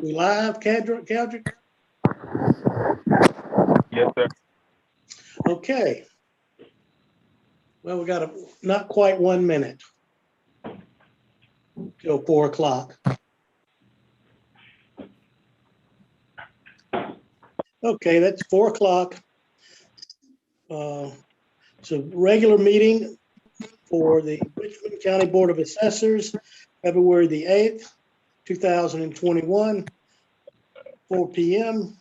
We live, Kendrick? Yes, sir. Okay. Well, we got not quite 1 minute till 4 o'clock. Okay, that's 4 o'clock. It's a regular meeting for the Richmond County Board of Assessors, February the 8th, 2021, 4 p.m.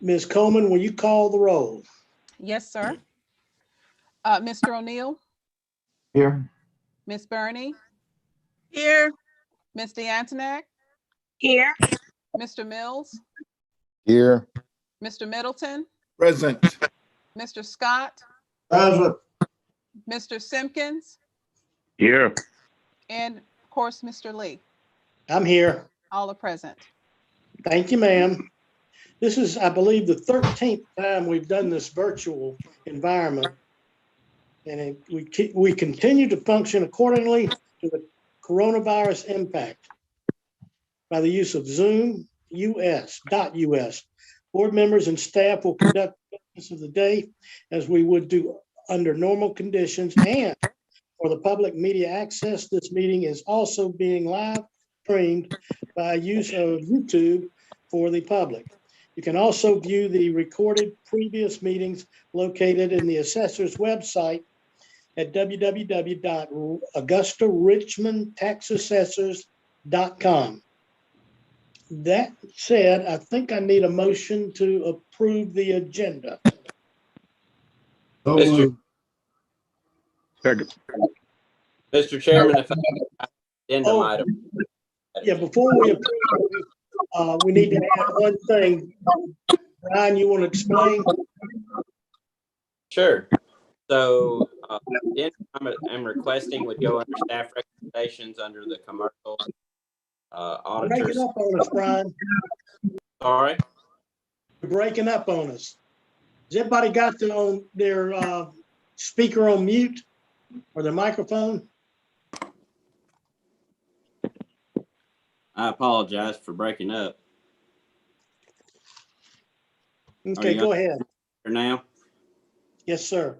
Ms. Coleman, will you call the roll? Yes, sir. Mr. O'Neill, Here. Miss Burney, Here. Ms. DeAntonac, Here. Mr. Mills, Here. Mr. Middleton, Present. Mr. Scott, Present. Mr. Simpkins, Here. and of course, Mr. Lee. I'm here. All are present. Thank you, ma'am. This is, I believe, the 13th time we've done this virtual environment. And we continue to function accordingly to the coronavirus impact by the use of Zoom US. Board members and staff will conduct business of the day as we would do under normal conditions. And for the public media access, this meeting is also being live streamed by use of YouTube for the public. You can also view the recorded previous meetings located in the Assessors website at www.augustaricmondtaxassessors.com. That said, I think I need a motion to approve the agenda. Second. Mr. Chairman, if I addendum Oh, item. yeah, before we approve, we need to add one thing. Brian, you want to explain? Sure. So I'm requesting would go under staff recommendations under the commercial Breaking auditors. up on us, Brian. Sorry. You're breaking up on us. Has everybody got their speaker on mute or their microphone? I apologize for breaking up. Okay, go ahead. For now. Yes, sir.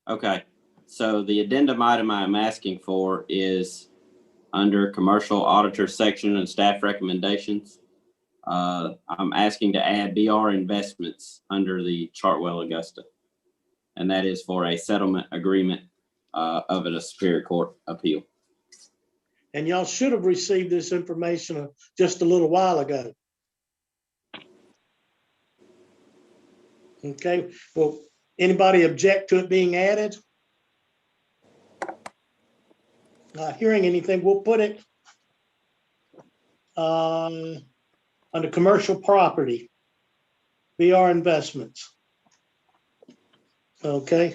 Okay. So the addendum item I'm asking for is under commercial auditor section and staff recommendations. I'm asking to add BR investments under the Chartwell Augusta. And that is for a settlement agreement of a Superior Court appeal. And y'all should have received this information just a little while ago. Okay, well, anybody object to it being added? Not hearing anything, we'll put it under commercial property, BR investments. Okay.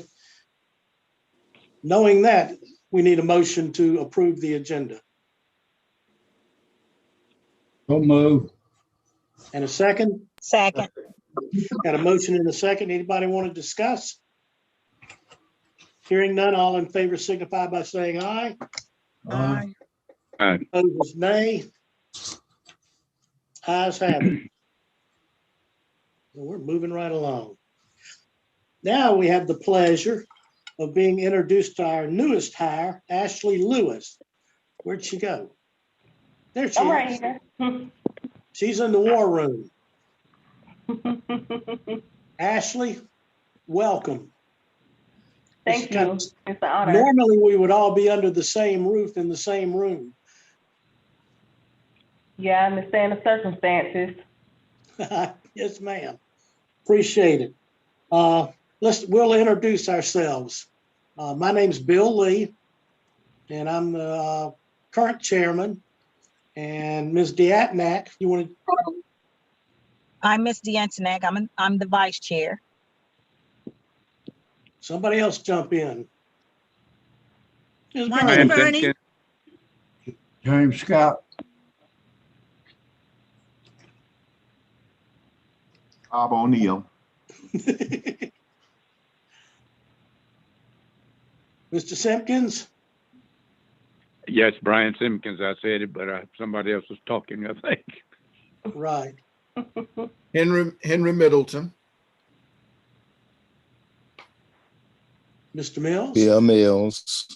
Knowing that, we need a motion to approve the agenda. So move. And a second? Second. Got a motion and a second. Anybody want to discuss? Hearing none, all in favor signify by saying aye. Aye. Opposed, nay. Ayes have it. Well, we're moving right along. Now we have the pleasure of being introduced to our newest hire, Ashley Lewis. Where'd she go? There she I'm is. right here. She's in the war room. Ashley, welcome. Thank you. It's an honor. Normally, we would all be under the same roof in the same room. Yeah, I understand the circumstances. Yes, ma'am. Appreciate it. We'll introduce ourselves. My name's Bill Lee, and I'm the current chairman. And Ms. Diatnak, you want to? I'm Miss DeAntonac. I'm the vice chair. Somebody else jump in. Ms. My Bernie. name's Bernie. James Scott. Bob O'Neill. Mr. Simpkins? Yes, Brian Simpkins, I said it, but somebody else was talking, I think. Right. Henry Middleton. Mr. Mills? Bill Mills.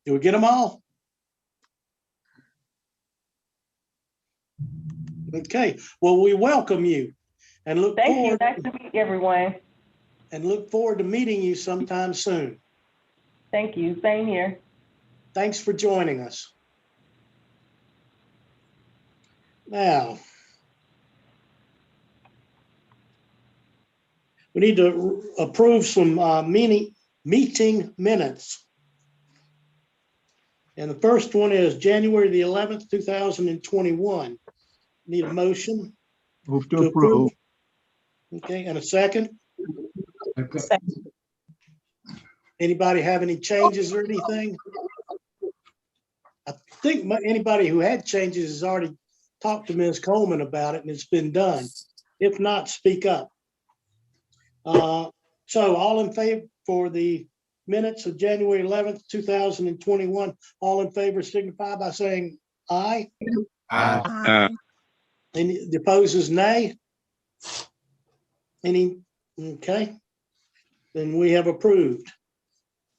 Did we get them all? Okay, well, we welcome you and look Thank you. forward Nice to meet everyone. to meeting you sometime soon. Thank you. Same here. Thanks for joining us. Now, we need to approve some meeting minutes. And the first one is January the 11th, 2021. Need a motion Move to to approve. approve. Okay, and a second. Second. Anybody have any changes or anything? I think anybody who had changes has already talked to Ms. Coleman about it and it's been done. If not, speak up. So all in favor for the minutes of January 11th, 2021, all in favor signify by saying aye. Aye. Any opposes nay? Any, okay. Then we have approved.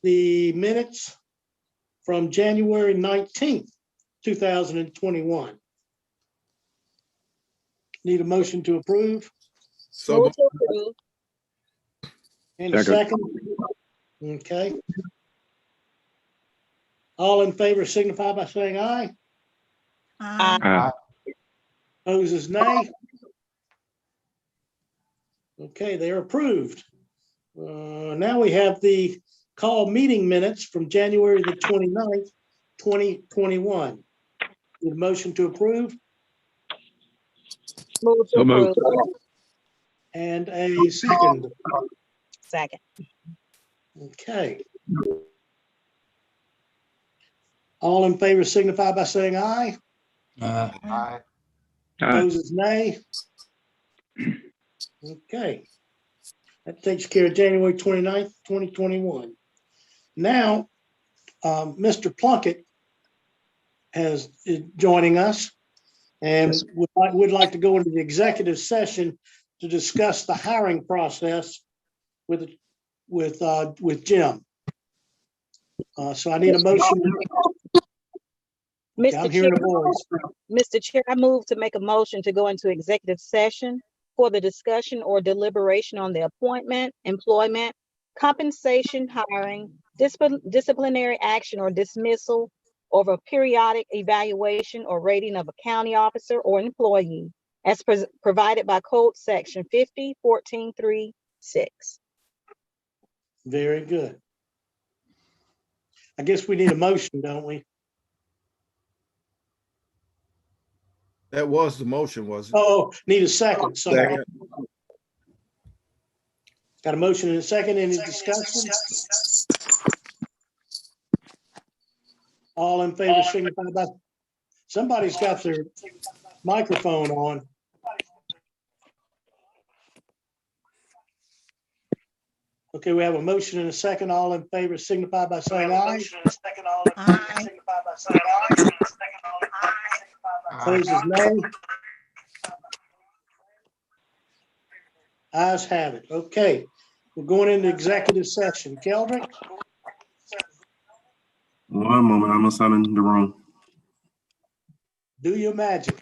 The minutes from January 19th, 2021. Need a motion to approve? So Move to approve. And a second? Okay. All in favor signify by saying aye. Aye. Opposes nay? Okay, they're approved. Now we have the call meeting minutes from January the 29th, 2021. Need a motion to approve Move to approve. and a second. Second. Okay. All in favor signify by saying aye. Aye. Opposes nay. Okay. That takes care of January 29th, 2021. Now, Mr. Plunkett is joining us and would like to go into the executive session to discuss the hiring process with Jim. So I need a motion. I'm Mr. Chair, hearing a voice. Mr. Chair, I move to make a motion to go into executive session for the discussion or deliberation on the appointment, employment, compensation, hiring, disciplinary action or dismissal, or a periodic evaluation or rating of a county officer or employee as provided by Code Section 50.14.3.6. Very good. I guess we need a motion, don't we? that was the motion, was it? Oh, need a second. Sorry. Second. Got a motion and a second. Any discussion? All in favor signify by, somebody's got their microphone on. Okay, we have a motion and a second. All in favor signify by saying aye. Aye. Opposes nay. Ayes have it. Okay, we're going into executive session. Keldrick? One moment, I'm assigning the room. Do your magic.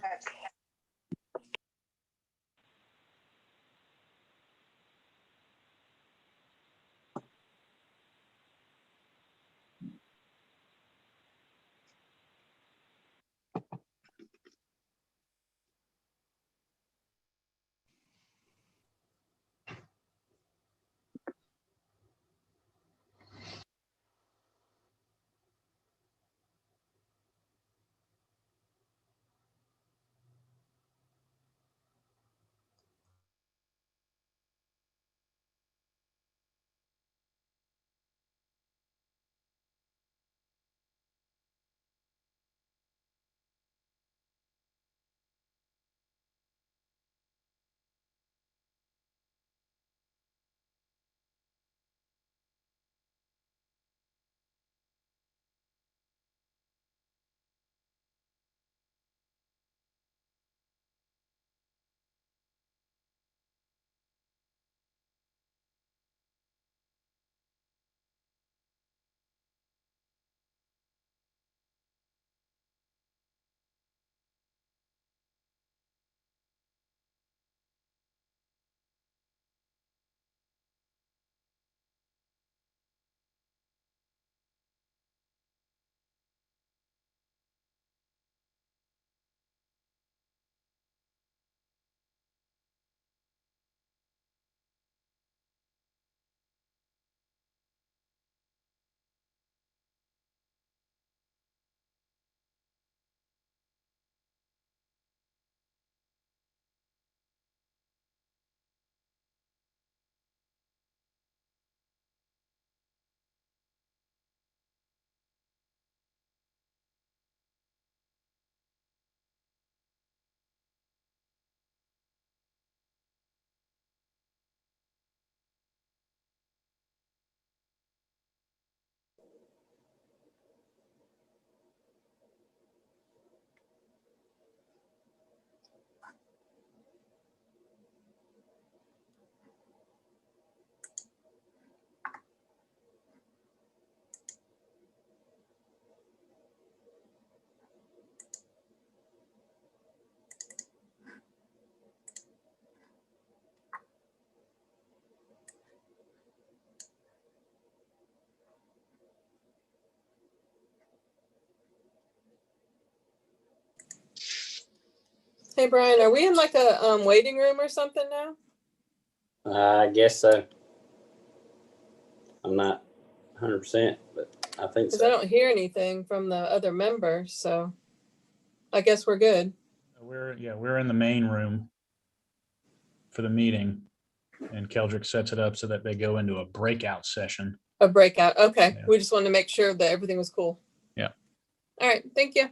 Hey, Brian, are we in like a waiting room or something now? I guess so. I'm not 100%, but I think Because I so. don't hear anything from the other members, so I guess we're good. We're in the main room for the meeting, and Keldrick sets it up so that they go into a breakout session. A breakout. Okay. Yeah. We just wanted to make sure that everything was cool. Yeah. All right. Thank you.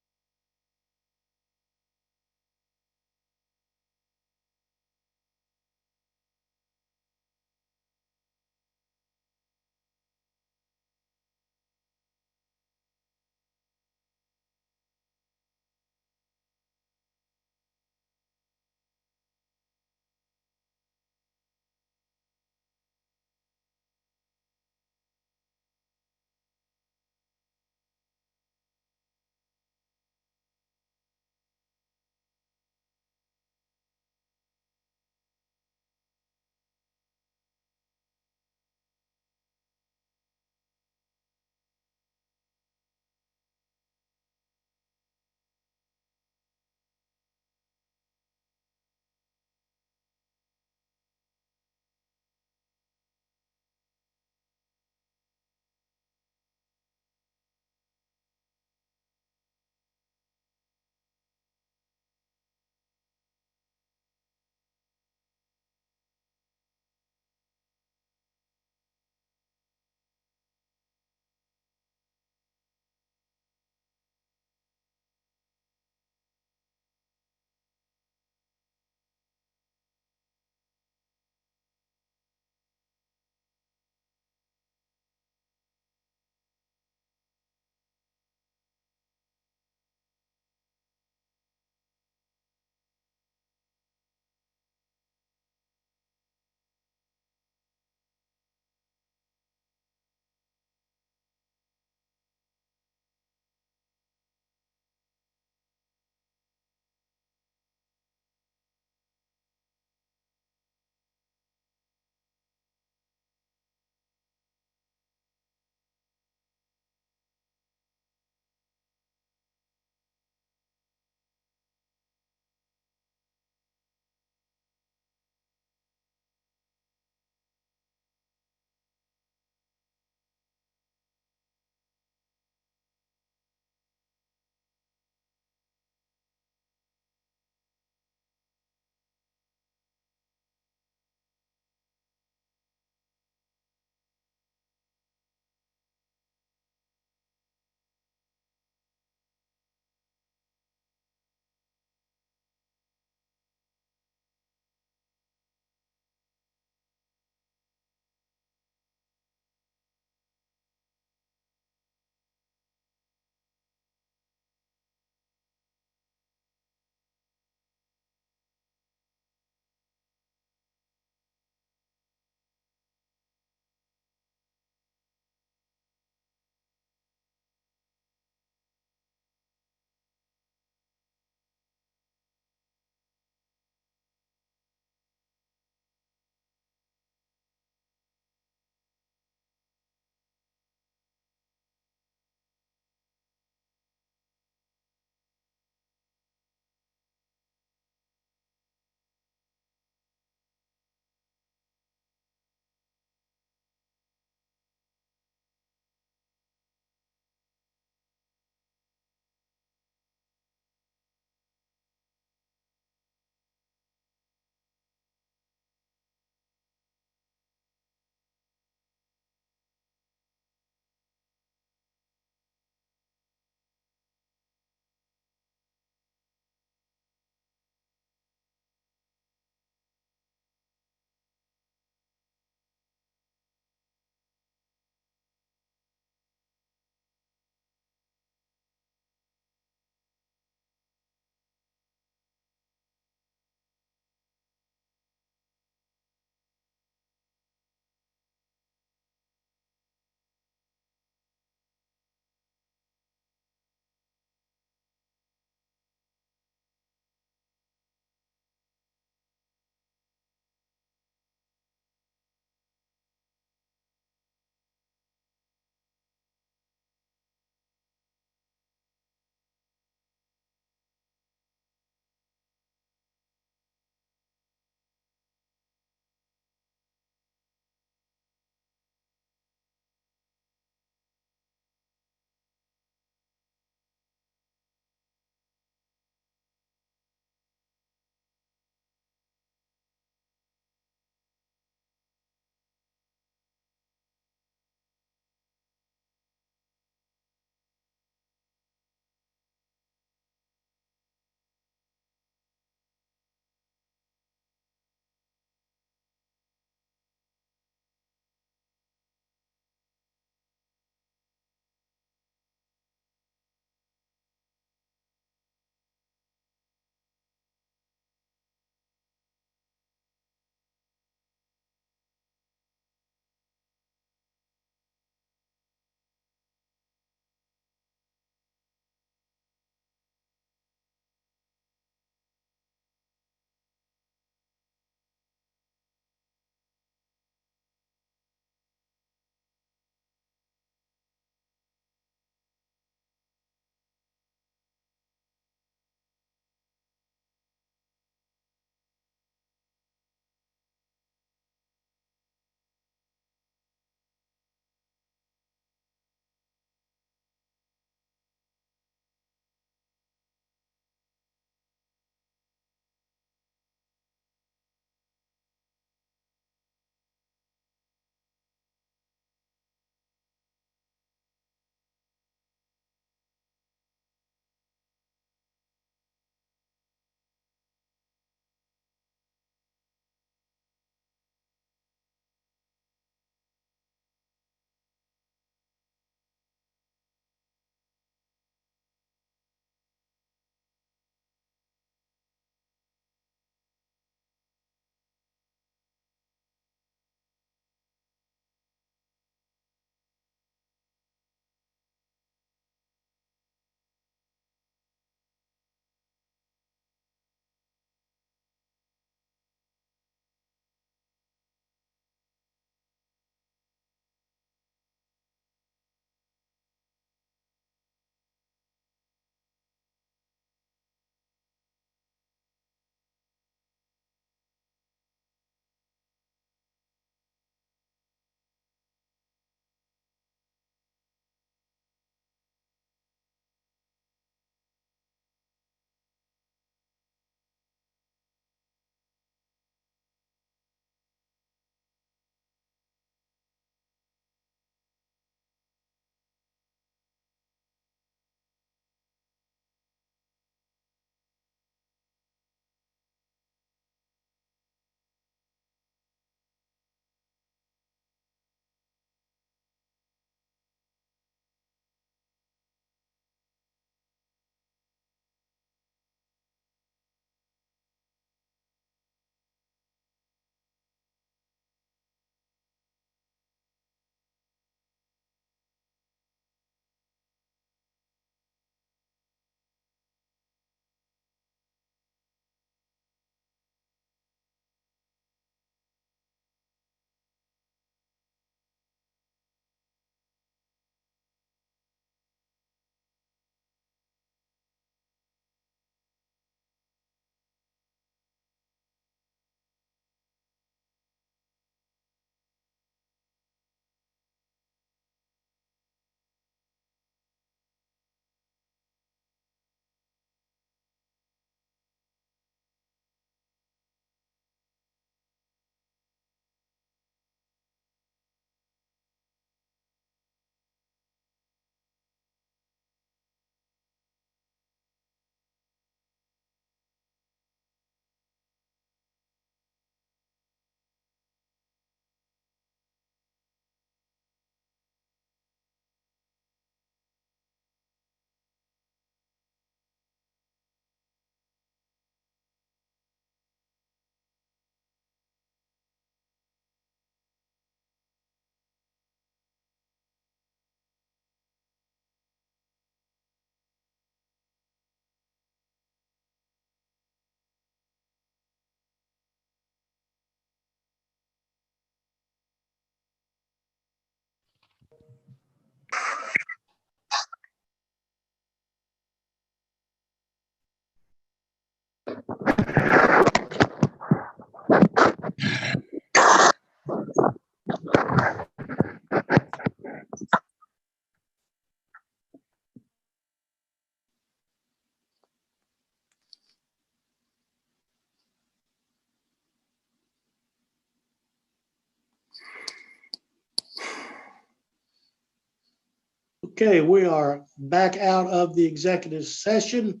Okay, we are back out of the executive session.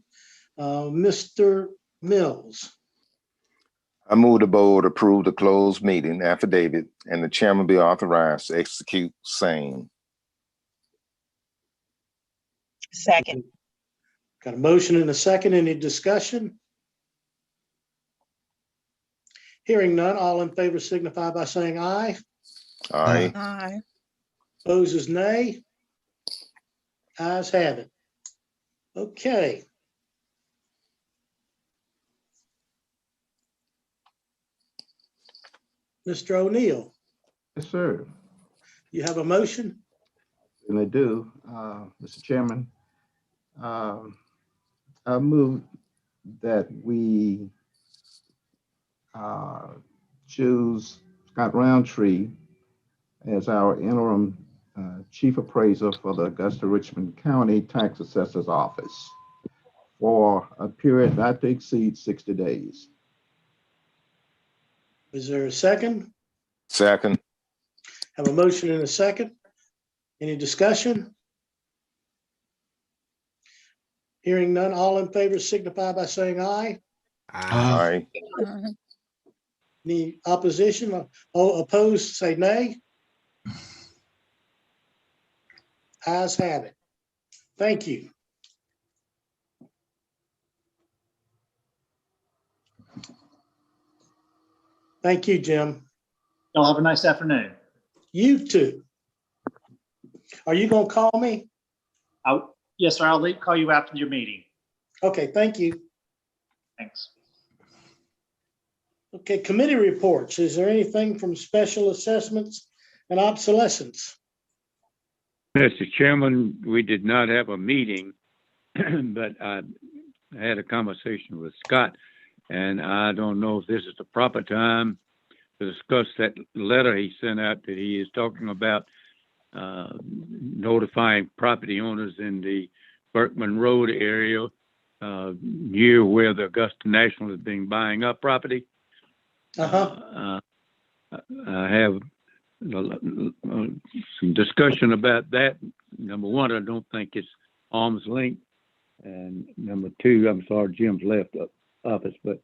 Mr. Mills, I move the board approve the closed meeting affidavit and the chairman be authorized to execute same. Second. got a motion and a second. Any discussion? Hearing none, all in favor signify by saying aye. Aye. Aye. Opposed, nay. Ayes have it. Okay. Mr. O'Neill, Yes, sir. you have a motion? And I do, Mr. Chairman. I move that we choose Scott Roundtree as our interim chief appraiser for the Augusta Richmond County Tax Assessor's Office for a period not to exceed 60 days. Is there a second? Second. Have a motion and a second. Any discussion? Hearing none, all in favor signify by saying aye. Aye. Any opposition? Oh, opposed, say nay. Ayes have it. Thank you. Thank you, Jim. Y'all have a nice afternoon. You too. Are you going to call me? Yes, sir. I'll call you after your meeting. Okay, thank you. Thanks. Okay, committee reports. Is there anything from special assessments and obsolescence? Mr. Chairman, we did not have a meeting, but I had a conversation with Scott, and I don't know if this is the proper time to discuss that letter he sent out that he is talking about notifying property owners in the Berkman Road area near where the Augusta National is being buying up property. I have some discussion about that. Number one, I don't think it's arm's length. And number two, I'm sorry, Jim's left office, but,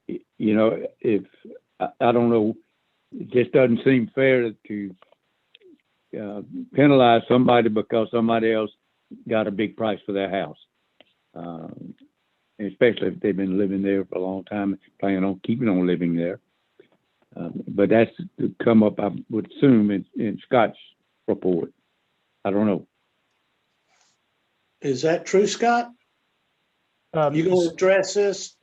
you know, if, I don't know, it just doesn't seem fair to penalize somebody because somebody else got a big price for their house. Especially if they've been living there for a long time, planning on keeping on living there. But that's to come up, I would assume, in Scott's report. I don't know. Is that true, Scott? You going to address this?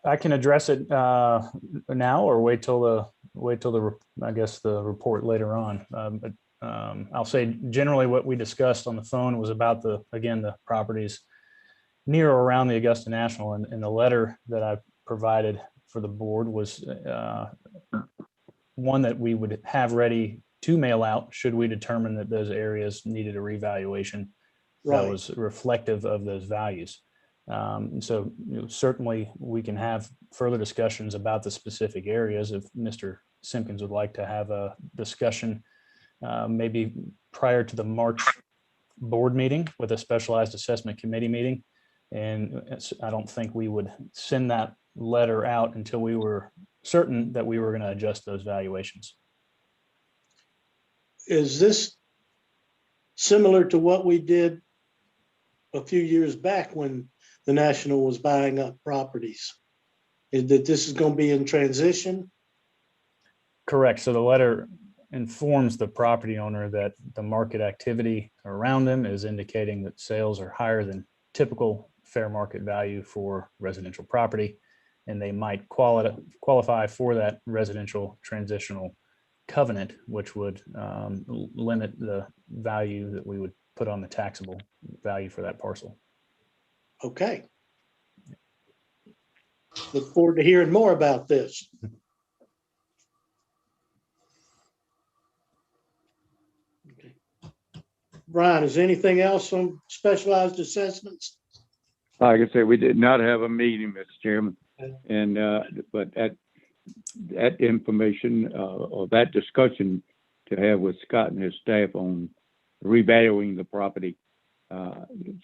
I can address it now, or wait till the I guess the report later on. But I'll say generally what we discussed on the phone was about the properties near or around the Augusta National, and the letter that I provided for the board was one that we would have ready to mail out should we determine that those areas needed a revaluation that was reflective of those values. So certainly we can have further discussions about the specific areas if Mr. Simpkins would like to have a discussion maybe prior to the March board meeting with a specialized assessment committee meeting. And I don't think we would send that letter out until we were certain that we were going to adjust those valuations. Is this similar to what we did a few years back when the National was buying up properties? Is that this is going to be in transition? Correct. So the letter informs the property owner that the market activity around them is indicating that sales are higher than typical fair market value for residential property, and they might qualify for that residential transitional covenant, which would limit the value that we would put on the taxable value for that parcel. Okay. Look forward to hearing more about this. Okay. Brian, is anything else on specialized assessments? Like I said, we did not have a meeting, Mr. Chairman. And but that information or that discussion to have with Scott and his staff on revaluing the property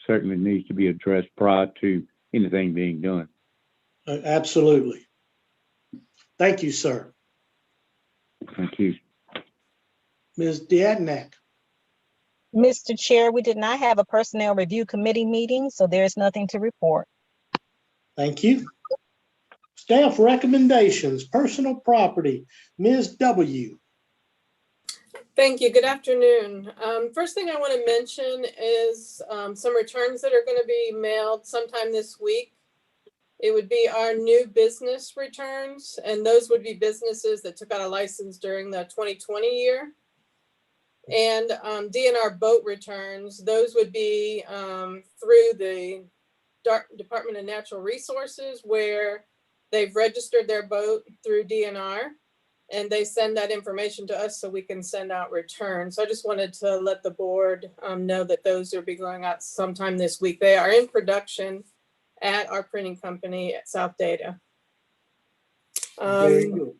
certainly needs to be addressed prior to anything being done. Absolutely. Thank you, sir. Thank you. Ms. Diadnak. Mr. Chair, we did not have a personnel review committee meeting, so there's nothing to report. Thank you. Staff recommendations, personal property, Ms. W. Thank you. Good afternoon. First thing I want to mention is some returns that are going to be mailed sometime this week. It would be our new business returns, and those would be businesses that took out a license during the 2020 year. And DNR boat returns, those would be through the Department of Natural Resources, where they've registered their boat through DNR, and they send that information to us so we can send out returns. So I just wanted to let the board know that those will be going out sometime this week. They are in production at our printing company at South Data. Very good.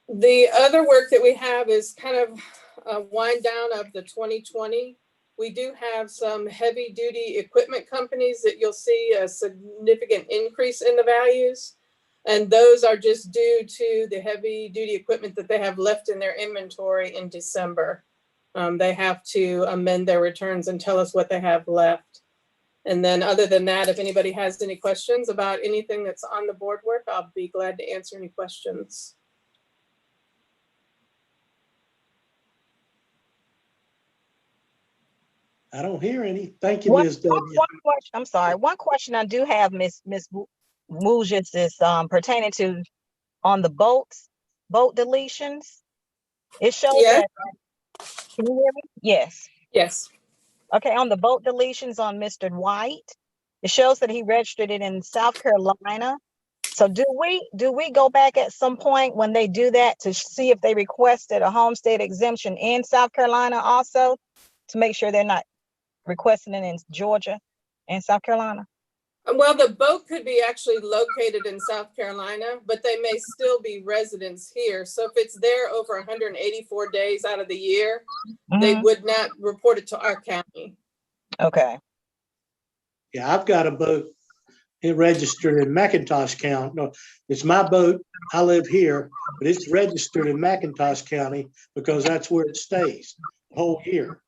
The other work that we have is kind of a wind down of the 2020. We do have some heavy duty equipment companies that you'll see a significant increase in the values. And those are just due to the heavy duty equipment that they have left in their inventory in December. They have to amend their returns and tell us what they have left. And then other than that, if anybody has any questions about anything that's on the board work, I'll be glad to answer any questions. I don't hear any. Thank you, Ms. W. One question, I'm sorry. One question I do have, Ms. Mujis, is pertaining to on the boat deletions. It shows Yes. that, can you hear me? Yes. Yes. Okay, on the boat deletions on Mr. White, it shows that he registered it in South Carolina. So do we go back at some point when they do that to see if they requested a homestead exemption in South Carolina also, to make sure they're not requesting it in Georgia and South Carolina? Well, the boat could be actually located in South Carolina, but they may still be residents here. So if it's there over 184 days out of the year, they would not report it to our county. Okay. Yeah, I've got a boat. It registered in McIntosh County. No, it's my boat. I live here, but it's registered in McIntosh County because that's where it stays the whole year.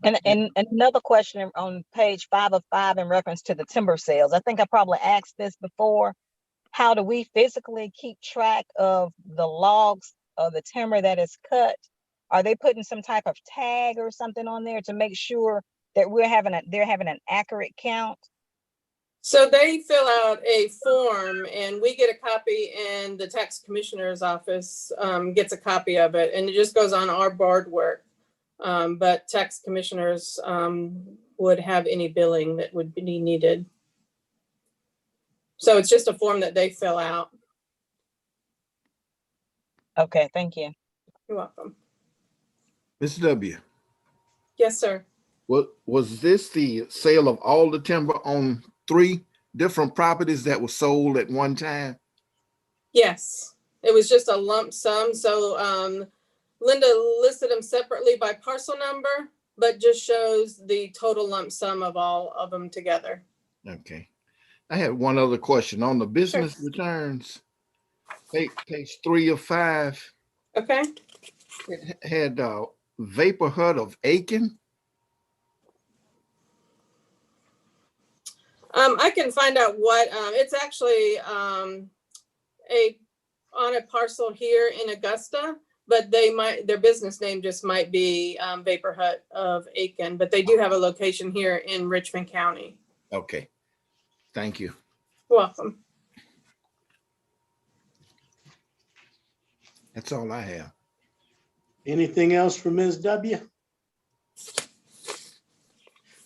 And another question on page 5 of 5 in reference to the timber sales. I think I probably asked this before. How do we physically keep track of the logs of the timber that is cut? Are they putting some type of tag or something on there to make sure that they're having an accurate count? So they fill out a form and we get a copy, and the tax commissioner's office gets a copy of it, and it just goes on our board work. But tax commissioners would have any billing that would be needed. So it's just a form that they fill out. Okay, thank you. You're welcome. Mr. W, Yes, sir. was this the sale of all the timber on 3 different properties that were sold at one time? Yes, it was just a lump sum. So Linda listed them separately by parcel number, but just shows the total lump sum of all of them together. Okay. I had one other question on the business returns, page 3 of 5. Okay. It had Vapor Hut of Aiken. I can find out what it's actually on a parcel here in Augusta, but their business name just might be Vapor Hut of Aiken, but they do have a location here in Richmond County. Okay. Thank you. You're welcome. That's all I have. Anything else for Ms. W?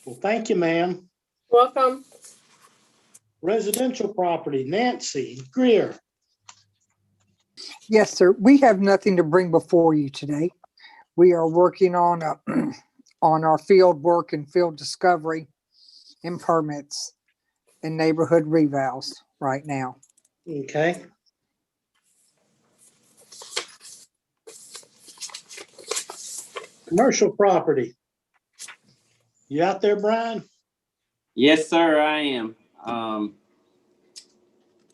Well, thank you, ma'am. Welcome. Residential property, Nancy Greer. Yes, sir. We have nothing to bring before you today. We are working on on our field work and field discovery and permits and neighborhood revals right now. Okay. Commercial property. You out there, Brian? Yes, sir, I am.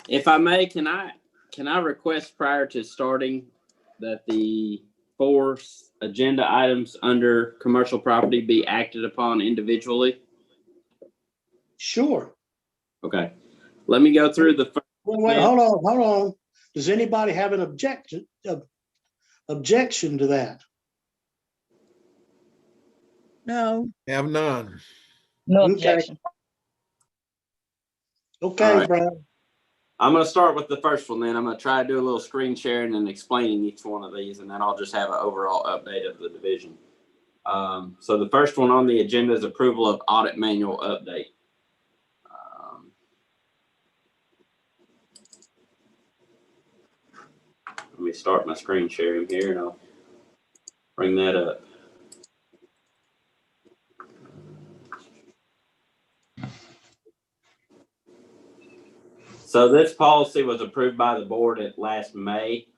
If I may, can I request prior to starting that the 4 agenda items under commercial property be acted upon individually? Sure. Okay. Let me go through the first. Wait, hold on. Does anybody have an objection to that? Have none. No Okay. objection. Okay, All right. Brian. I'm going to start with the first one then. I'm going to try to do a little screen sharing and explaining each one of these, and then I'll just have an overall update of the division. So the first one on the agenda is approval of audit manual update. Let me start my screen sharing here and I'll bring that up. So this policy was approved by the board at last May.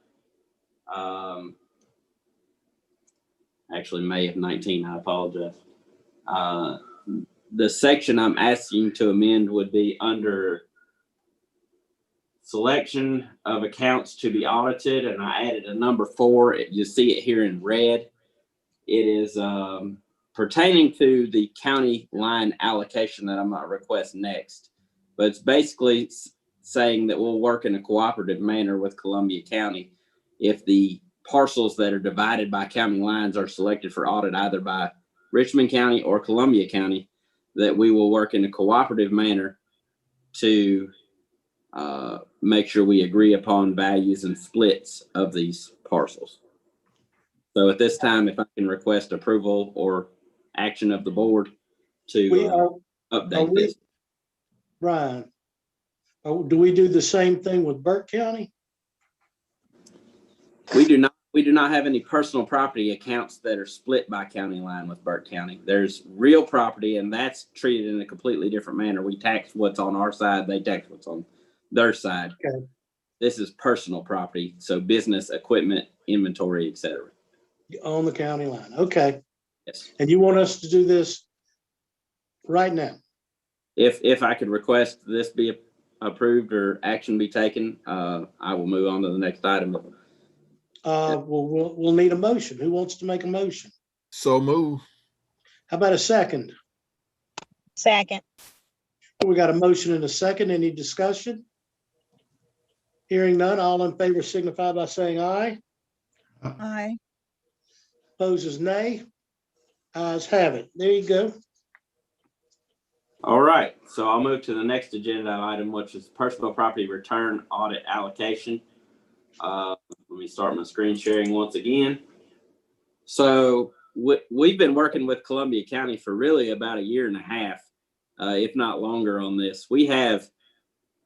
Actually, May of 19, I apologize. The section I'm asking to amend would be under selection of accounts to be audited, and I added a number 4. You see it here in red. It is pertaining to the county line allocation that I'm going to request next. But it's basically saying that we'll work in a cooperative manner with Columbia County if the parcels that are divided by county lines are selected for audit either by Richmond County or Columbia County, that we will work in a cooperative manner to make sure we agree upon values and splits of these parcels. So at this time, if I can request approval or action of the board to update this. Brian, do we do the same thing with Burke County? We do not have any personal property accounts that are split by county line with Burke County. There's real property, and that's treated in a completely different manner. We tax what's on our side, they tax what's on their side. Okay. This is personal property, so business, equipment, inventory, etc. On the county line. Okay. Yes. And you want us to do this right now? If I could request this be approved or action be taken, I will move on to the next item. We'll need a motion. Who wants to make a motion? So move. How about a second? Second. We got a motion and a second. Any discussion? Hearing none, all in favor signify by saying aye. Aye. Opposes nay. Ayes have it. There you go. All right, so I'll move to the next agenda item, which is personal property return audit allocation. Let me start my screen sharing once again. So we've been working with Columbia County for really about 1.5 years, if not longer on this. We have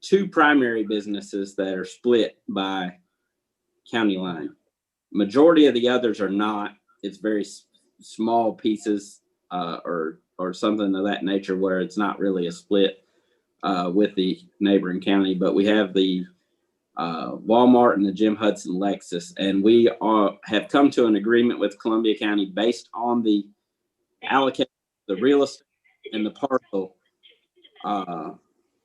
2 primary businesses that are split by county line. Majority of the others are not. It's very small pieces or something of that nature where it's not really a split with the neighboring county. But we have the Walmart and the Jim Hudson Lexus, and we have come to an agreement with Columbia County based on the allocation of the real estate and the parcel,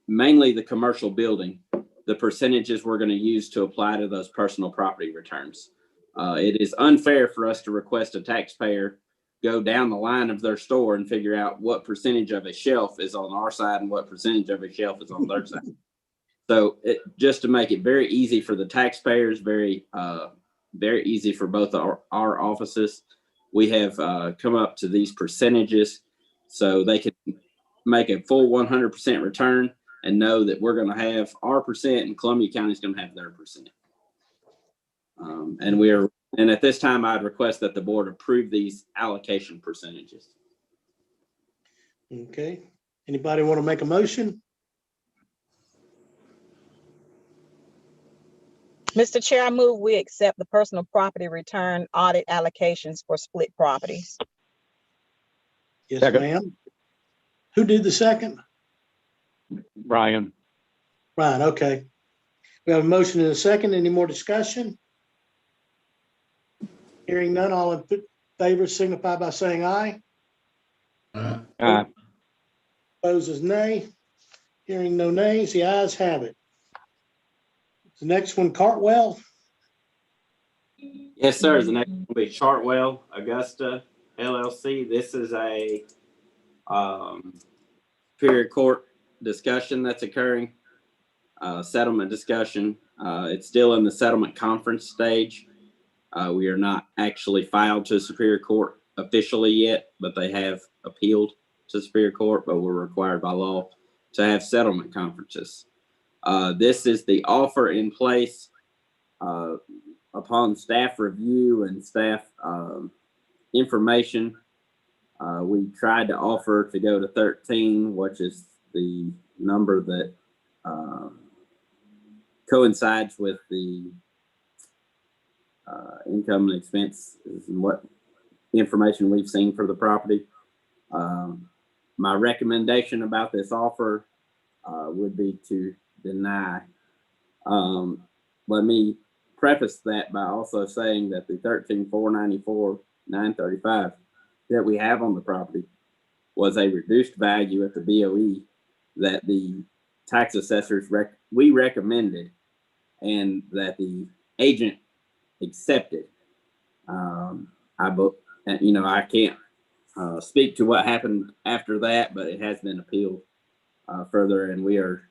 mainly the commercial building, the percentages we're going to use to apply to those personal property returns. It is unfair for us to request a taxpayer go down the line of their store and figure out what percentage of a shelf is on our side and what percentage of a shelf is on their side. So just to make it very easy for the taxpayers, very easy for both our offices, we have come up to these percentages so they can make a full 100% return and know that we're going to have our percent and Columbia County is going to have their percent. And at this time, I'd request that the board approve these allocation percentages. Okay. Anybody want to make a motion? Mr. Chair, I move we accept the personal property return audit allocations for split properties. Yes, Second. ma'am. Who did the second? Brian. Brian, okay. We have a motion and a second. Any more discussion? Hearing none, all in favor signify by saying aye. Aye. Opposed is nay. Hearing no nays, the ayes have it. The next one, Cartwell. Yes, sir. The next one will be Chartwell Augusta LLC. This is a Superior Court discussion that's occurring, settlement discussion. It's still in the settlement conference stage. We are not actually filed to Superior Court officially yet, but they have appealed to Superior Court, but we're required by law to have settlement conferences. This is the offer in place upon staff review and staff information. We tried to offer to go to 13, which is the number that coincides with the income and expense and what information we've seen for the property. My recommendation about this offer would be to deny. Let me preface that by also saying that the 13,494,935 that we have on the property was a reduced value at the BOE that the tax assessors we recommended and that the agent accepted. I can't speak to what happened after that, but it has been appealed further, and we are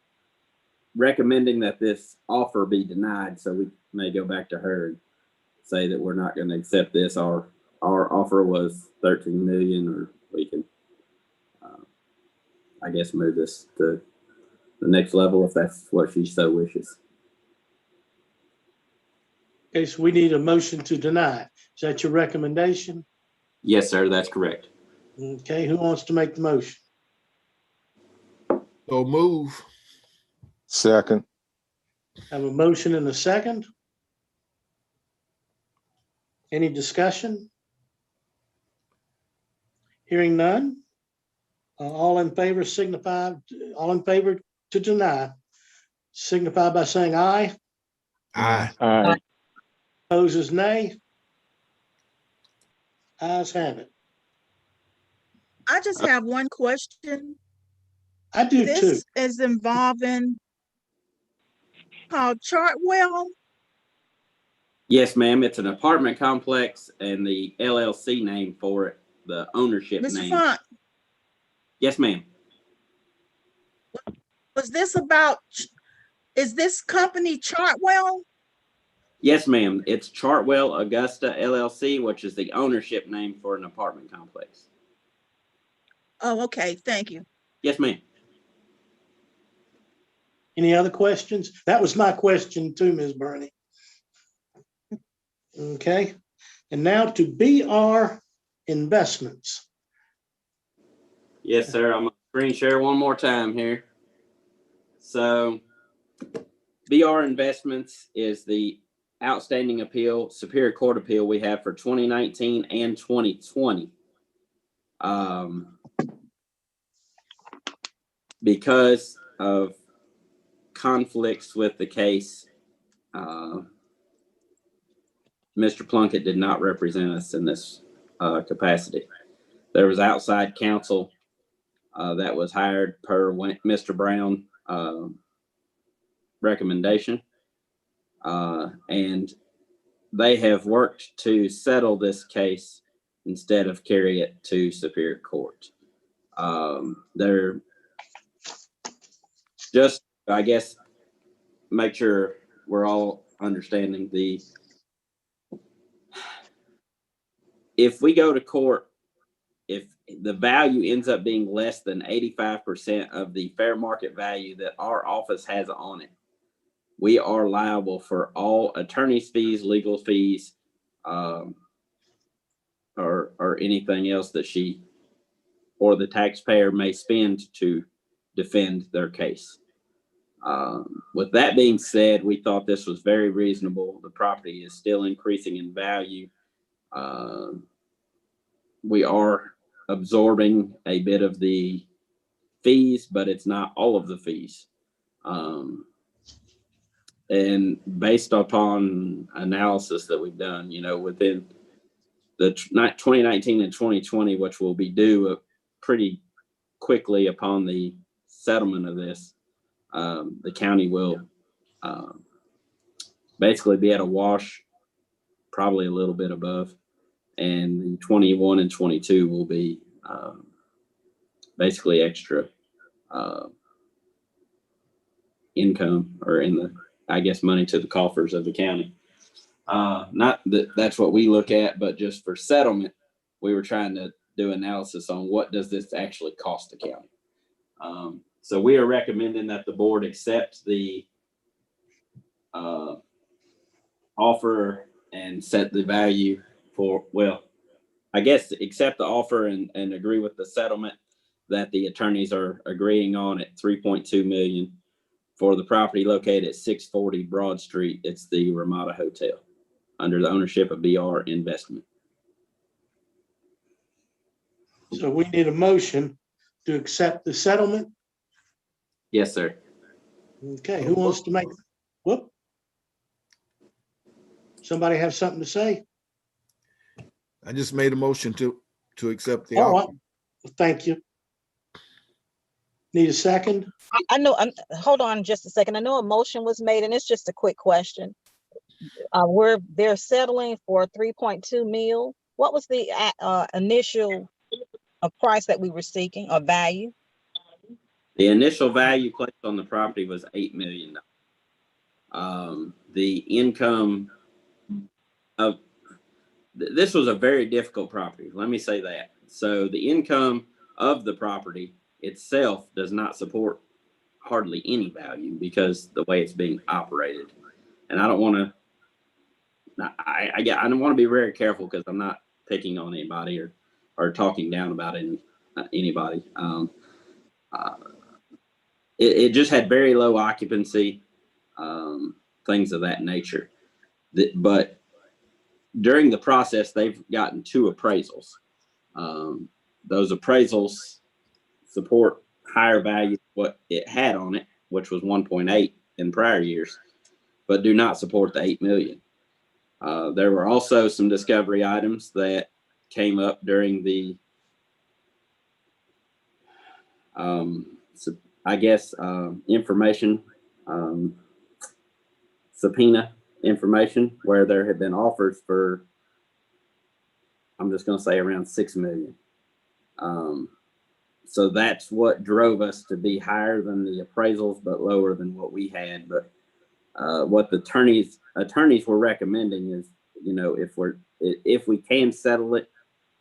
recommending that this offer be denied, so we may go back to her and say that we're not going to accept this. Our offer was 13 million, or we can, I guess, move this to the next level if that's what she so wishes. Okay, so we need a motion to deny. Is that your recommendation? Yes, sir, that's correct. Okay, who wants to make the motion? So move. Second. Have a motion and a second. Any discussion? Hearing none. All in favor to deny, signify by saying aye. Aye. Aye. Opposes nay. Ayes have it. I just have one question. I do too. This is involving called Chartwell. Yes, ma'am. It's an apartment complex, and the LLC name for it, the ownership Mr. name. Font, Yes, ma'am. was this about, is this company Chartwell? Yes, ma'am. It's Chartwell Augusta LLC, which is the ownership name for an apartment complex. Oh, okay, thank you. Yes, ma'am. Any other questions? That was my question too, Ms. Bernie. Okay, and now to BR Investments. Yes, sir. I'm going to screen share one more time here. So, BR Investments is the outstanding appeal, Superior Court appeal we have for 2019 and 2020. Because of conflicts with the case, Mr. Plunkett did not represent us in this capacity. There was outside counsel that was hired per Mr. Brown recommendation, and they have worked to settle this case instead of carry it to Superior Court. They're just, I guess, make sure we're all understanding if we go to court, if the value ends up being less than 85% of the fair market value that our office has on it, we are liable for all attorney's fees, legal fees, or anything else that she or the taxpayer may spend to defend their case. With that being said, we thought this was very reasonable. The property is still increasing in value. We are absorbing a bit of the fees, but it's not all of the fees. And based upon analysis that we've done, within the 2019 and 2020, which will be due pretty quickly upon the settlement of this, the county will basically be at a wash, probably a little bit above, and the 21 and 22 will be basically extra income, or in the, I guess, money to the coffers of the county. Not that that's what we look at, but just for settlement, we were trying to do analysis on what does this actually cost the county. So we are recommending that the board accept the offer and set the value for, well, I guess accept the offer and agree with the settlement that the attorneys are agreeing on at 3.2 million for the property located at 640 Broad Street. It's the Ramada Hotel under the ownership of BR Investment. So we need a motion to accept the settlement. Yes, sir. Okay, who wants to make, whoop? Somebody have something to say? I just made a motion to accept the Oh, offer. thank you. Need a second? I know, hold on just a second. I know a motion was made, and it's just a quick question. They're settling for 3.2 mil. What was the initial price that we were seeking, or value? The initial value placed on the property was $8 million. The income of this was a very difficult property. Let me say that. So the income of the property itself does not support hardly any value because the way it's being operated. And I don't want to, I don't want to be very careful because I'm not picking on anybody or talking down about anybody. It just had very low occupancy, things of that nature. But during the process, they've gotten 2 appraisals. Those appraisals support higher value what it had on it, which was 1.8 in prior years, but do not support the 8 million. There were also some discovery items that came up during the information subpoena information, where there had been offers for, I'm just going to say, around 6 million. So that's what drove us to be higher than the appraisals, but lower than what we had. But what the attorneys were recommending is, if we can settle it,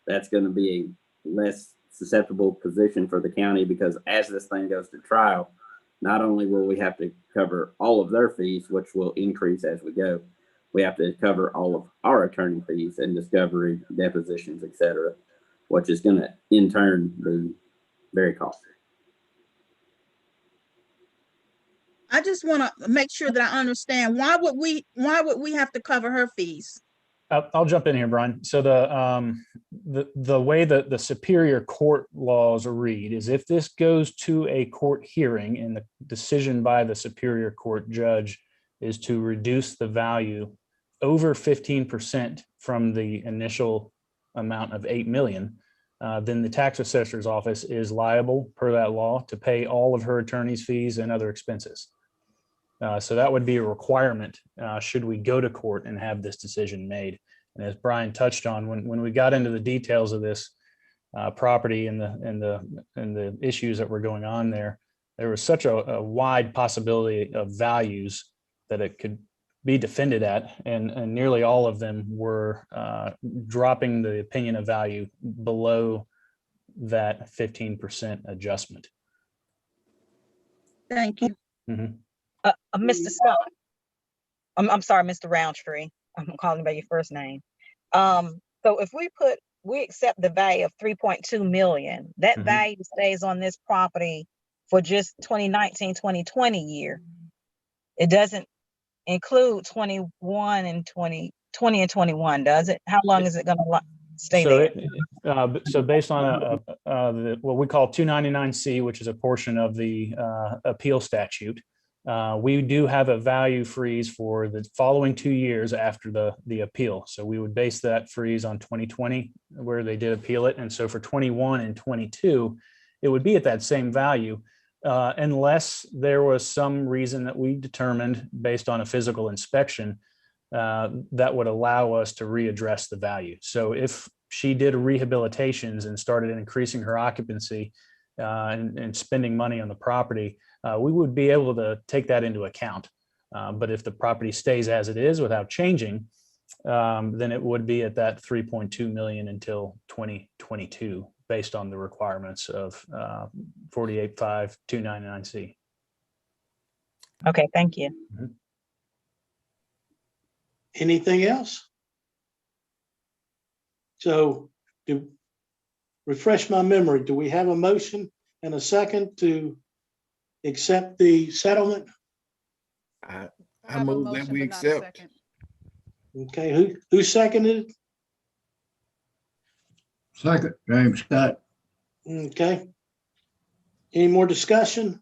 that's going to be a less susceptible position for the county, because as this thing goes to trial, not only will we have to cover all of their fees, which will increase as we go, we have to cover all of our attorney fees and discovery, depositions, etc., which is going to in turn be very costly. I just want to make sure that I understand, why would we have to cover her fees? I'll jump in here, Brian. So the way that the Superior Court laws read is, if this goes to a court hearing and the decision by the Superior Court judge is to reduce the value over 15% from the initial amount of 8 million, then the tax assessor's office is liable per that law to pay all of her attorney's fees and other expenses. So that would be a requirement should we go to court and have this decision made. And as Brian touched on, when we got into the details of this property and the issues that were going on there was such a wide possibility of values that it could be defended at, and nearly all of them were dropping the opinion of value below that 15% adjustment. Thank you. Mm-hmm. Mr. Scott, I'm sorry, Mr. Roundtree. I'm calling by your first name. So if we accept the value of 3.2 million, that value stays on this property for just 2019, 2020 year. It doesn't include 21 and 20 and 21, does it? How long is it going to stay there? So based on what we call 299C, which is a portion of the appeal statute, we do have a value freeze for the following 2 years after the appeal. So we would base that freeze on 2020, where they did appeal it. And so for 21 and 22, it would be at that same value, unless there was some reason that we determined based on a physical inspection that would allow us to readdress the value. So if she did rehabilitations and started increasing her occupancy and spending money on the property, we would be able to take that into account. But if the property stays as it is without changing, then it would be at that 3.2 million until 2022, based on the requirements of 48.5299C. Okay, thank you. Anything else? So to refresh my memory, do we have a motion and a second to accept the settlement? I have a move that motion, we but not a accept. second. Okay, who seconded it? Second, James Scott. Okay. Any more discussion?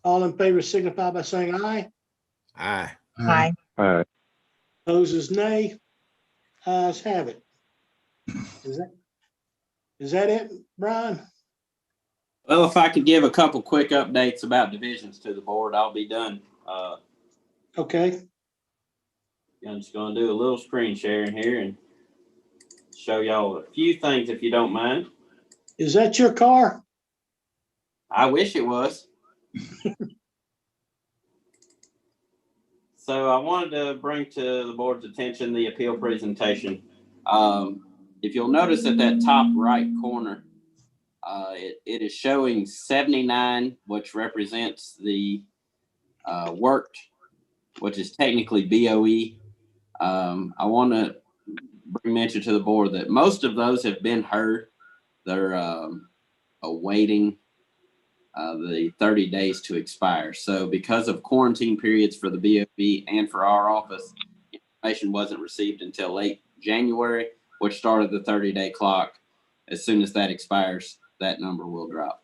All in favor signify by saying aye. Aye. Aye. Opposed, nay. Ayes have it. Is that it, Brian? Well, if I could give a couple quick updates about divisions to the board, I'll be done. Okay. I'm just going to do a little screen sharing here and show y'all a few things, if you don't mind. Is that your car? I wish it was. So I wanted to bring to the board's attention the appeal presentation. If you'll notice at that top right corner, it is showing 79, which represents the worked, which is technically BOE. I want to bring mention to the board that most of those have been heard. They're awaiting the 30 days to expire. So because of quarantine periods for the BOE and for our office, information wasn't received until late January, which started the 30-day clock. As soon as that expires, that number will drop.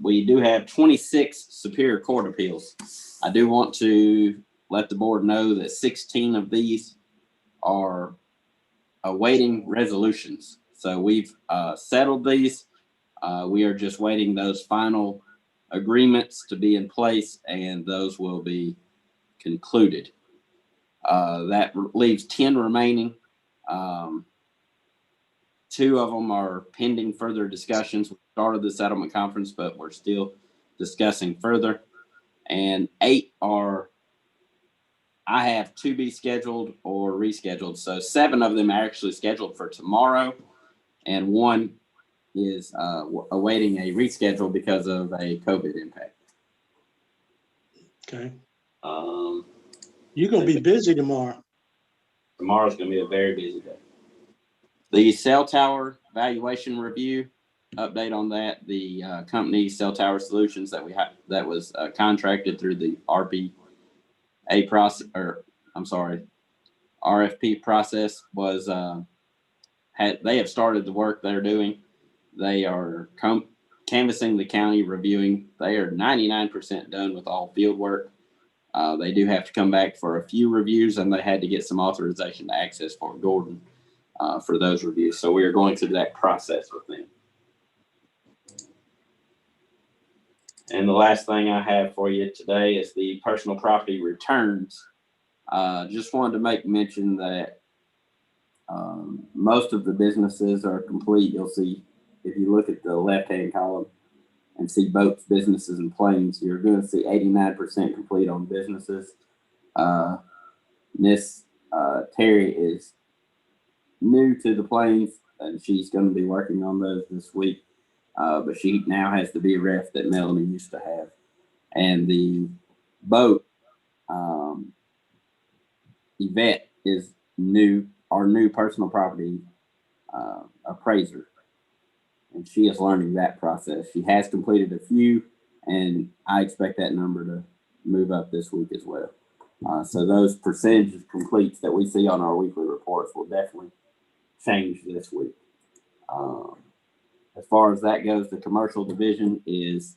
We do have 26 Superior Court appeals. I do want to let the board know that 16 of these are awaiting resolutions. So we've settled these. We are just waiting those final agreements to be in place, and those will be concluded. That leaves 10 remaining. 2 of them are pending further discussions. We started the settlement conference, but we're still discussing further. And 8 are, I have to be scheduled or rescheduled. So 7 of them are actually scheduled for tomorrow, and 1 is awaiting a reschedule because of a COVID impact. Okay. You're going to be busy tomorrow. Tomorrow's going to be a very busy day. The cell tower valuation review, update on that. The company Cell Tower Solutions that we have, that was contracted through the RFP process was they have started the work they're doing. They are canvassing the county, reviewing. They are 99% done with all field work. They do have to come back for a few reviews, and they had to get some authorization to access Fort Gordon for those reviews. So we are going through that process with them. And the last thing I have for you today is the personal property returns. Just wanted to make mention that most of the businesses are complete. You'll see, if you look at the left-hand column and see boats, businesses, and planes, you're going to see 89% complete on businesses. Miss Terry is new to the planes, and she's going to be working on those this week. But she now has the BRF that Melanie used to have. And the boat, Yvette, is new, our new personal property appraiser. And she is learning that process. She has completed a few, and I expect that number to move up this week as well. So those percentage completes that we see on our weekly reports will definitely change this week. As far as that goes, the commercial division is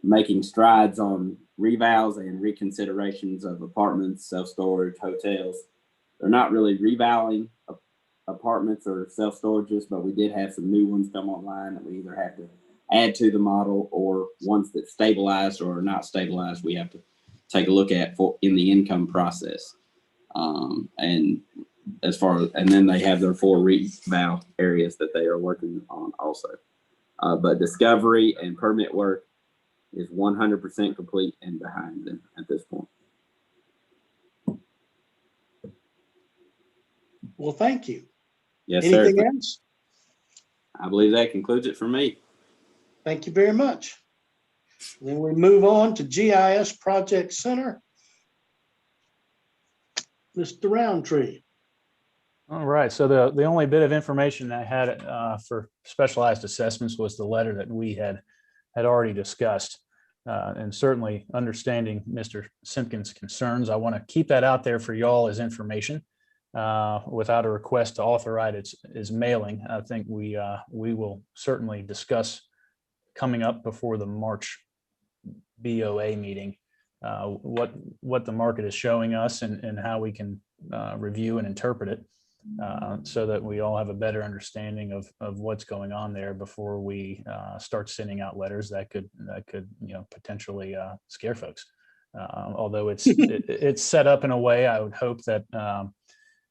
making strides on revals and reconsiderations of apartments, self-storage, hotels. They're not really revaling apartments or self-storages, but we did have some new ones come online that we either have to add to the model, or ones that stabilized or are not stabilized, we have to take a look at in the income process. And then they have their 4 reval areas that they are working on also. But discovery and permit work is 100% complete and behind them at this point. Well, thank you. Yes, Anything sir. else? I believe that concludes it for me. Thank you very much. Then we move on to GIS Project Center. Mr. Roundtree. All right, so the only bit of information I had for specialized assessments was the letter that we had already discussed. And certainly understanding Mr. Simpkins' concerns, I want to keep that out there for y'all as information without a request to authorize its mailing. I think we will certainly discuss coming up before the March BOA meeting what the market is showing us and how we can review and interpret it so that we all have a better understanding of what's going on there before we start sending out letters that could potentially scare folks. Although it's set up in a way, I would hope that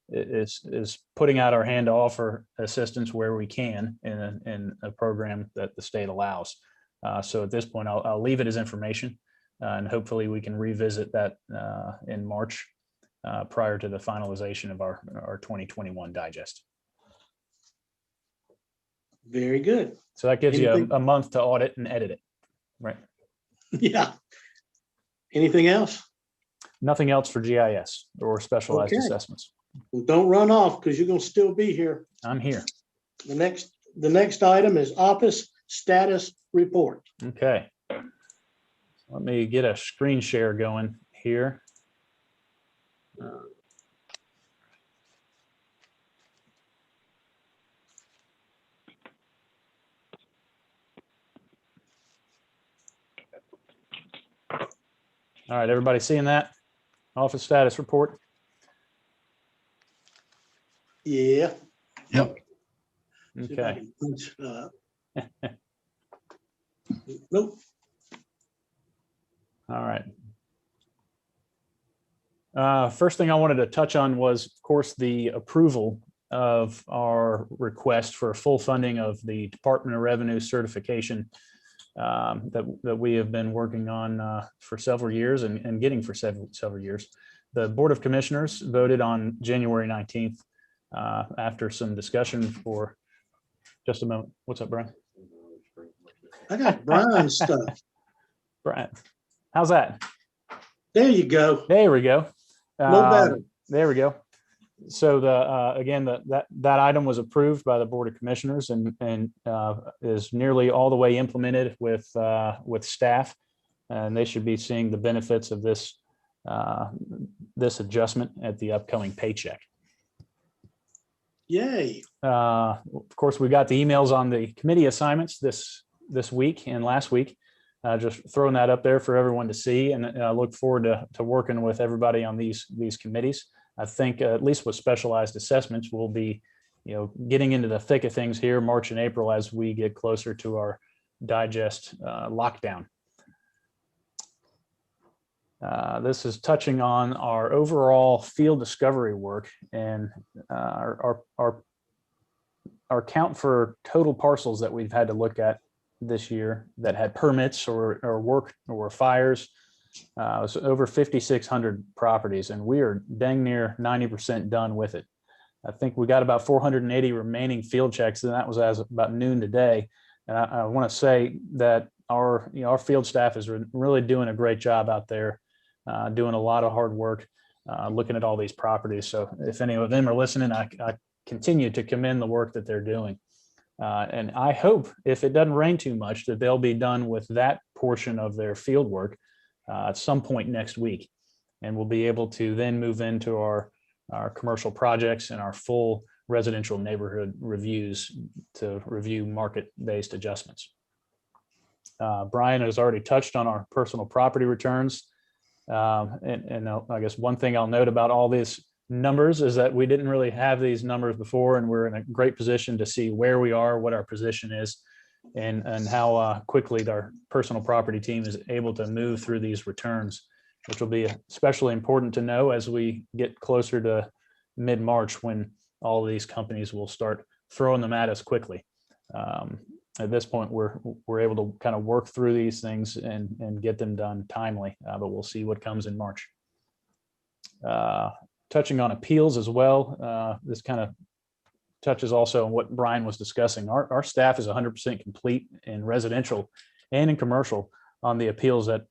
is putting out our hand to offer assistance where we can in a program that the state allows. So at this point, I'll leave it as information, and hopefully we can revisit that in March prior to the finalization of our 2021 digest. Very good. So that gives you a month to audit and edit it, right? Yeah. Anything else? Nothing else for GIS or specialized assessments. Well, don't run off because you're going to still be here. I'm here. The next item is office status report. Okay. Let me get a screen share going here. All right, everybody seeing that? Office status report? Yeah. Yep. Okay. Nope. All right. First thing I wanted to touch on was, of course, the approval of our request for full funding of the Department of Revenue certification that we have been working on for several years and getting for several years. The Board of Commissioners voted on January 19th after some discussion for just a moment. What's up, Brian? I got Brian's stuff. Brian, how's that? There you go. There we go. A little better. There we go. So again, that item was approved by the Board of Commissioners and is nearly all the way implemented with staff, and they should be seeing the benefits of this adjustment at the upcoming paycheck. Yay! Of course, we got the emails on the committee assignments this week and last week. Just throwing that up there for everyone to see, and I look forward to working with everybody on these committees. I think at least with specialized assessments, we'll be, getting into the thick of things here, March and April, as we get closer to our digest lockdown. This is touching on our overall field discovery work and our count for total parcels that we've had to look at this year that had permits or work or fires. It was over 5,600 properties, and we are dang near 90% done with it. I think we got about 480 remaining field checks, and that was as of about noon today. And I want to say that our field staff is really doing a great job out there, doing a lot of hard work, looking at all these properties. So if any of them are listening, I continue to commend the work that they're doing. And I hope if it doesn't rain too much that they'll be done with that portion of their field work at some point next week. And we'll be able to then move into our commercial projects and our full residential neighborhood reviews to review market-based adjustments. Brian has already touched on our personal property returns. And I guess one thing I'll note about all these numbers is that we didn't really have these numbers before, and we're in a great position to see where we are, what our position is, and how quickly our personal property team is able to move through these returns, which will be especially important to know as we get closer to mid-March, when all of these companies will start throwing them at us quickly. At this point, we're able to kind of work through these things and get them done timely, but we'll see what comes in March. Touching on appeals as well, this kind of touches also on what Brian was discussing. Our staff is 100% complete in residential and in commercial on the appeals that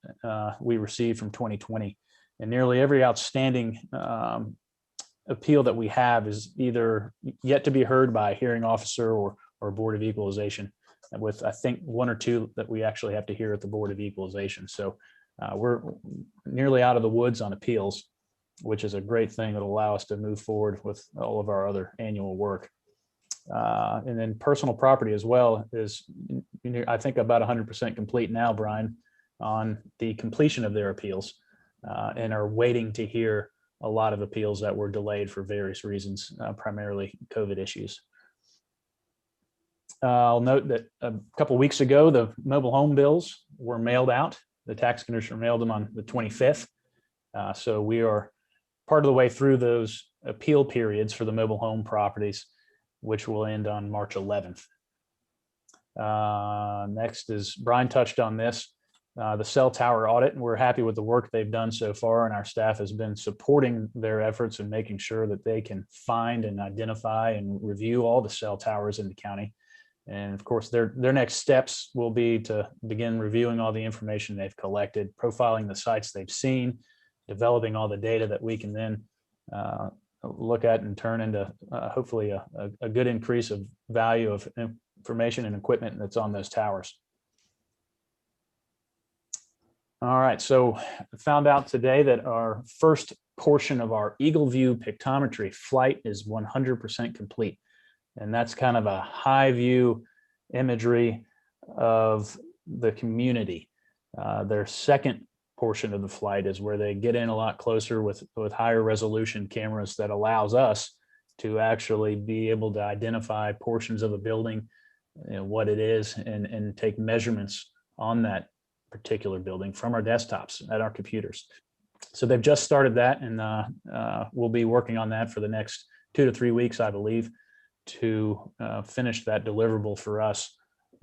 we received from 2020. And nearly every outstanding appeal that we have is either yet to be heard by a hearing officer or Board of Equalization, with I think 1 or 2 that we actually have to hear at the Board of Equalization. So we're nearly out of the woods on appeals, which is a great thing that'll allow us to move forward with all of our other annual work. And then personal property as well is, I think, about 100% complete now, Brian, on the completion of their appeals, and are waiting to hear a lot of appeals that were delayed for various reasons, primarily COVID issues. I'll note that a couple weeks ago, the mobile home bills were mailed out. The tax commissioner mailed them on the 25th. So we are part of the way through those appeal periods for the mobile home properties, which will end on March 11th. Next is, Brian touched on this, the cell tower audit, and we're happy with the work they've done so far, and our staff has been supporting their efforts and making sure that they can find and identify and review all the cell towers in the county. And of course, their next steps will be to begin reviewing all the information they've collected, profiling the sites they've seen, developing all the data that we can then look at and turn into hopefully a good increase of value of information and equipment that's on those towers. All right, so I found out today that our first portion of our Eagle View pictometry flight is 100% complete. And that's kind of a high view imagery of the community. Their second portion of the flight is where they get in a lot closer with higher resolution cameras that allows us to actually be able to identify portions of a building, what it is, and take measurements on that particular building from our desktops at our computers. So they've just started that, and we'll be working on that for the next 2 to 3 weeks, I believe, to finish that deliverable for us.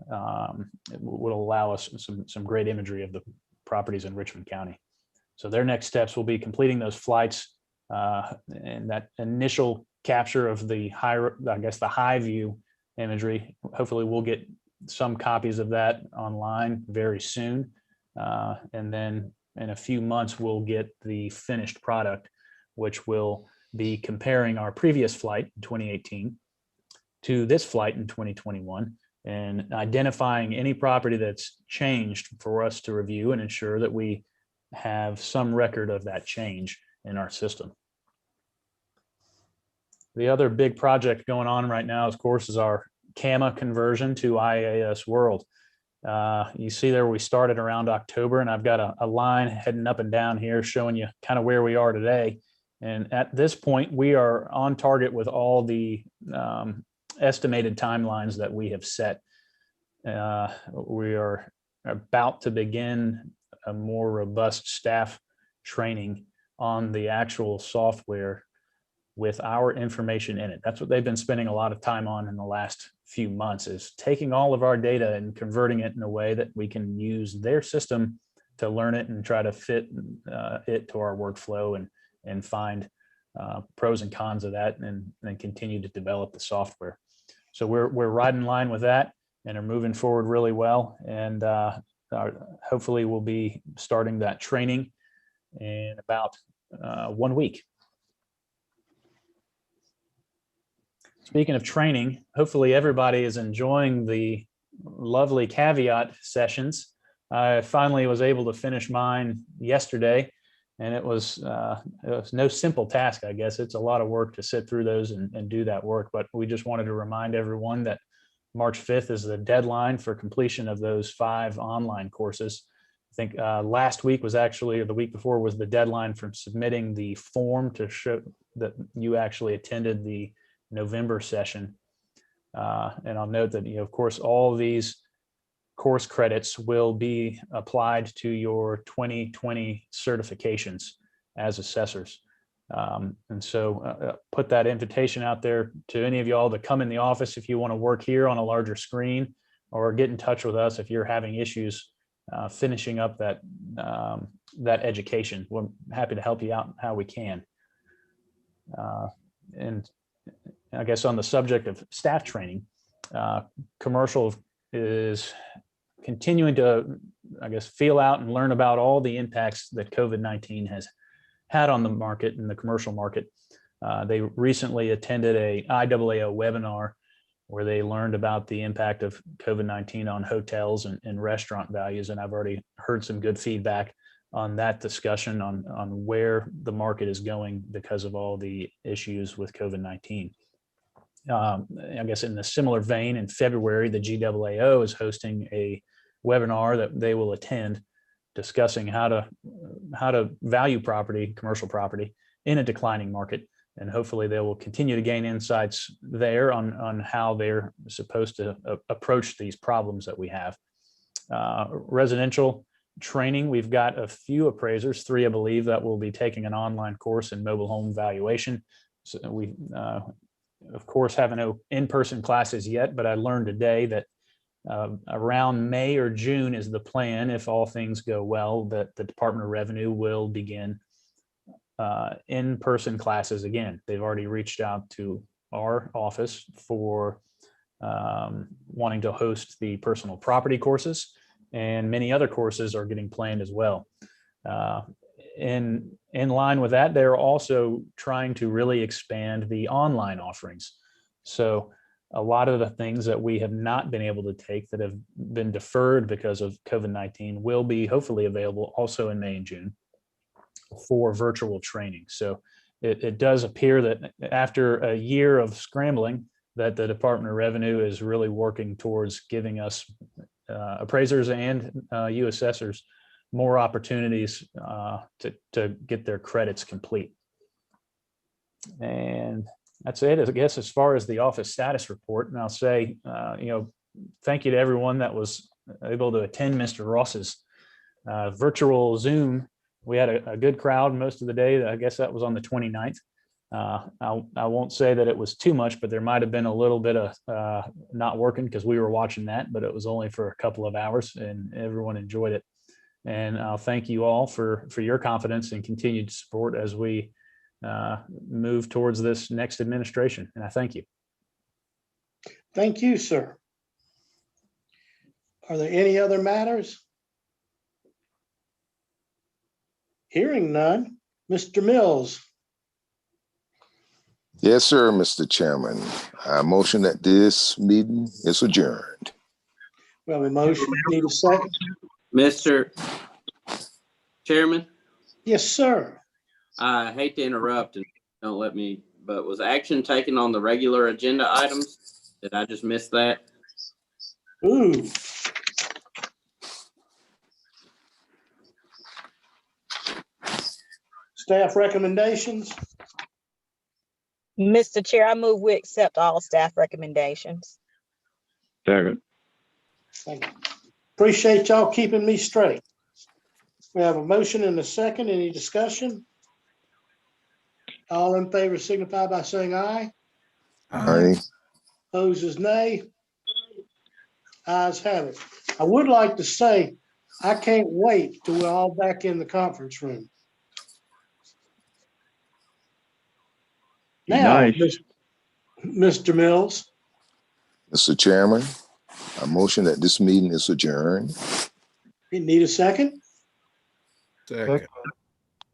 It will allow us some great imagery of the properties in Richmond County. So their next steps will be completing those flights, and that initial capture of the high view imagery. Hopefully we'll get some copies of that online very soon. And then in a few months, we'll get the finished product, which will be comparing our previous flight in 2018 to this flight in 2021, and identifying any property that's changed for us to review and ensure that we have some record of that change in our system. The other big project going on right now, of course, is our CAMA conversion to IAS World. You see there we started around October, and I've got a line heading up and down here showing you kind of where we are today. And at this point, we are on target with all the estimated timelines that we have set. We are about to begin a more robust staff training on the actual software with our information in it. That's what they've been spending a lot of time on in the last few months, is taking all of our data and converting it in a way that we can use their system to learn it and try to fit it to our workflow and find pros and cons of that, and continue to develop the software. So we're right in line with that and are moving forward really well. And hopefully we'll be starting that training in about 1 week. Speaking of training, hopefully everybody is enjoying the lovely caveat sessions. I finally was able to finish mine yesterday, and it was no simple task, I guess. It's a lot of work to sit through those and do that work, but we just wanted to remind everyone that March 5th is the deadline for completion of those 5 online courses. I think last week was actually, or the week before was the deadline for submitting the form to show that you actually attended the November session. And I'll note that, of course, all these course credits will be applied to your 2020 certifications as assessors. And so put that invitation out there to any of y'all to come in the office if you want to work here on a larger screen, or get in touch with us if you're having issues finishing up that education. We're happy to help you out how we can. And I guess on the subject of staff training, commercial is continuing to, I guess, feel out and learn about all the impacts that COVID-19 has had on the market and the commercial market. They recently attended a IAAO webinar where they learned about the impact of COVID-19 on hotels and restaurant values. And I've already heard some good feedback on that discussion on where the market is going because of all the issues with COVID-19. I guess in a similar vein, in February, the GAAO is hosting a webinar that they will attend discussing how to value property, commercial property, in a declining market. And hopefully they will continue to gain insights there on how they're supposed to approach these problems that we have. Residential training, we've got a few appraisers, 3 I believe, that will be taking an online course in mobile home valuation. So we of course have no in-person classes yet, but I learned today that around May or June is the plan, if all things go well, that the Department of Revenue will begin in-person classes again. They've already reached out to our office for wanting to host the personal property courses, and many other courses are getting planned as well. In line with that, they're also trying to really expand the online offerings. So a lot of the things that we have not been able to take that have been deferred because of COVID-19 will be hopefully available also in May and June for virtual training. So it does appear that after a year of scrambling, that the Department of Revenue is really working towards giving us appraisers and you assessors more opportunities to get their credits complete. And that's it, I guess, as far as the office status report. And I'll say, thank you to everyone that was able to attend Mr. Ross's virtual Zoom. We had a good crowd most of the day. I guess that was on the 29th. I won't say that it was too much, but there might have been a little bit of not working because we were watching that, but it was only for a couple of hours and everyone enjoyed it. And I'll thank you all for your confidence and continued support as we move towards this next administration. And I thank you. Thank you, sir. Are there any other matters? Hearing none. Mr. Mills. Yes, sir, Mr. Chairman. I motion that this meeting is adjourned. We have a motion. Need a second? Mr. Chairman, Yes, sir. I hate to interrupt and don't let me, but was action taken on the regular agenda items? Did I just miss that? Ooh. Staff recommendations. Mr. Chair, I move we accept all staff recommendations. Second. Thank you. Appreciate y'all keeping me straight. We have a motion and a second. Any discussion? All in favor signify by saying aye. Aye. Opposed, nay. Ayes have it. I would like to say, I can't wait till we're all back in the conference room. Now, Nice. Mr. Mills. Mr. Chairman, I motion that this meeting is adjourned. You need a second? Second.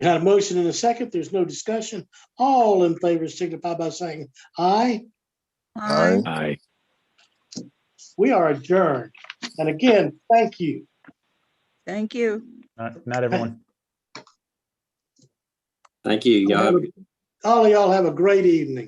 Got a motion and a second. There's no discussion. All in favor signify by saying aye. Aye. Aye. We are adjourned. And again, thank you. Thank you. Not everyone. Thank you, y'all. All of y'all have a great evening.